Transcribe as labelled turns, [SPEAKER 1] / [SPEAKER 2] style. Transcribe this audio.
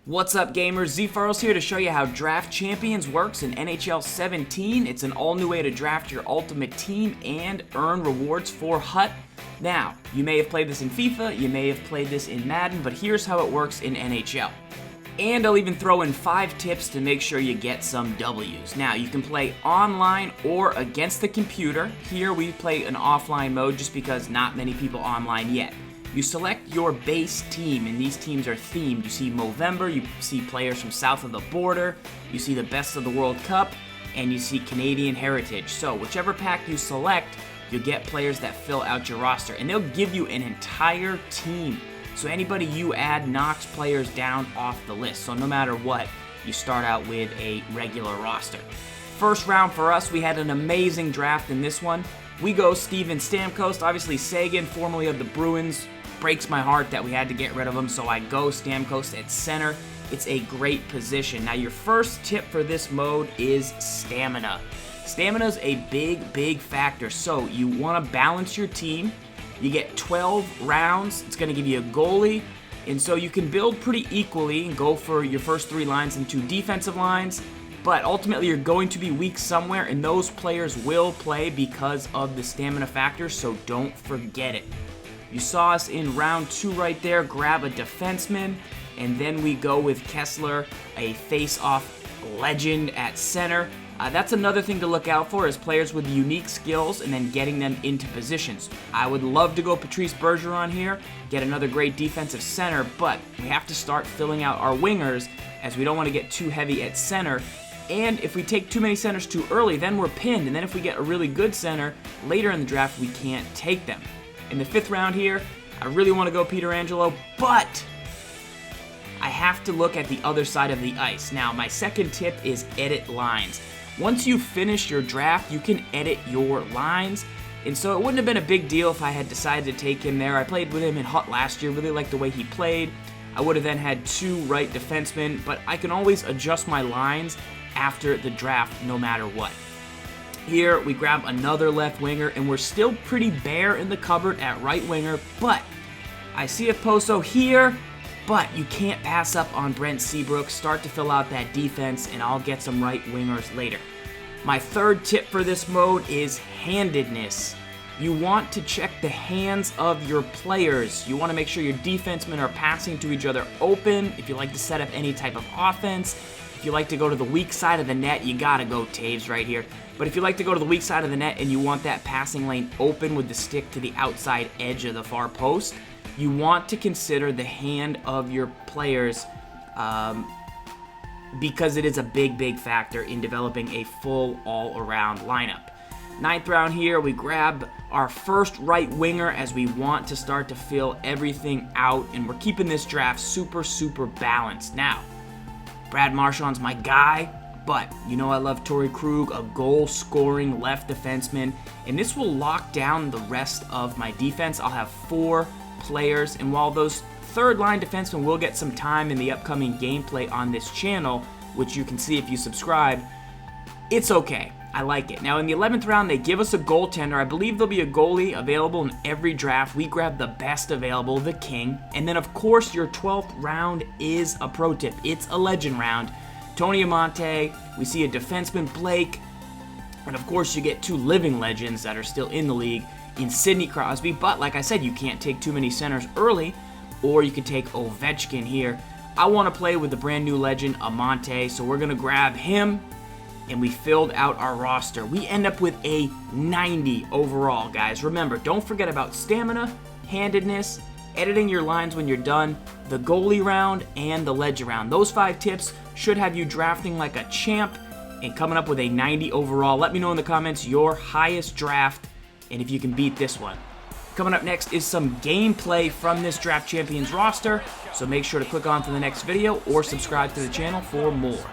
[SPEAKER 1] What's up, gamers? Z here to show you how Draft Champions works in NHL 17. It's an all-new way to draft your ultimate team and earn rewards for HUT. Now, you may have played this in FIFA, you may have played this in Madden, but here's how it works in NHL. And I'll even throw in 5 tips to make sure you get some W's. Now, you can play online or against the computer. Here we play an offline mode just because not many people online yet. You select your base team, and these teams are themed. You see Movember, you see players from south of the border, you see the best of the World Cup, and you see Canadian heritage. So whichever pack you select, you'll get players that fill out your roster, and they'll give you an entire team. So anybody you add knocks players down off the list. So no matter what, you start out with a regular roster. First round for us, we had an amazing draft in this one. We go Steven Stamkos, obviously Sagan, formerly of the Bruins. Breaks my heart that we had to get rid of him, so I go Stamkos at center. It's a great position. Now, your first tip for this mode is stamina. Stamina is a big factor, so you want to balance your team. You get 12 rounds. It's going to give you a goalie, and so you can build pretty equally and go for your first 3 lines and 2 defensive lines, but ultimately you're going to be weak somewhere, and those players will play because of the stamina factor, so don't forget it. You saw us in round 2 right there, grab a defenseman, and then we go with Kessler, a face-off legend at center. That's another thing to look out for, is players with unique skills and then getting them into positions. I would love to go Patrice Bergeron here, get another great defensive center, but we have to start filling out our wingers as we don't want to get too heavy at center. And if we take too many centers too early, then we're pinned, and then if we get a really good center later in the draft, we can't take them. In the 5th round here, I really want to go Pietrangelo, but I have to look at the other side of the ice. Now, my second tip is edit lines. Once you finish your draft, you can edit your lines, and so it wouldn't have been a big deal if I had decided to take him there. I played with him in HUT last year, really liked the way he played. I would have then had 2 right defensemen, but I can always adjust my lines after the draft no matter what. Here, we grab another left winger, and we're still pretty bare in the cupboard at right winger, but I see a Poso here, but you can't pass up on Brent Seabrook. Start to fill out that defense, and I'll get some right wingers later. My third tip for this mode is handedness. You want to check the hands of your players. You want to make sure your defensemen are passing to each other open. If you like to set up any type of offense, if you like to go to the weak side of the net, you gotta go Taves right here. But if you like to go to the weak side of the net and you want that passing lane open with the stick to the outside edge of the far post, you want to consider the hand of your players because it is a big factor in developing a full all-around lineup. 9th round here, we grab our first right winger as we want to start to fill everything out, and we're keeping this draft super balanced. Now, Brad Marchand's my guy, but you know I love Torrey Krug, a goal-scoring left defenseman, and this will lock down the rest of my defense. I'll have 4 players, and while those third-line defensemen will get some time in the upcoming gameplay on this channel, which you can see if you subscribe, it's okay. I like it. Now, in the 11th round, they give us a goaltender. I believe there'll be a goalie available in every draft. We grab the best available, the king. And then, of course, your 12th round is a pro tip. It's a legend round. Tony Amonte, we see a defenseman, Blake, and of course you get 2 living legends that are still in the league in Sidney Crosby, but like I said, you can't take too many centers early, or you could take Ovechkin here. I want to play with the brand new legend, Amonte, so we're going to grab him, and we filled out our roster. We end up with a 90 overall, guys. Remember, don't forget about stamina, handedness, editing your lines when you're done, the goalie round, and the legend round. Those 5 tips should have you drafting like a champ and coming up with a 90 overall. Let me know in the comments your highest draft and if you can beat this one. Coming up next is some gameplay from this Draft Champions roster, so make sure to click on to the next video or subscribe to the channel for more.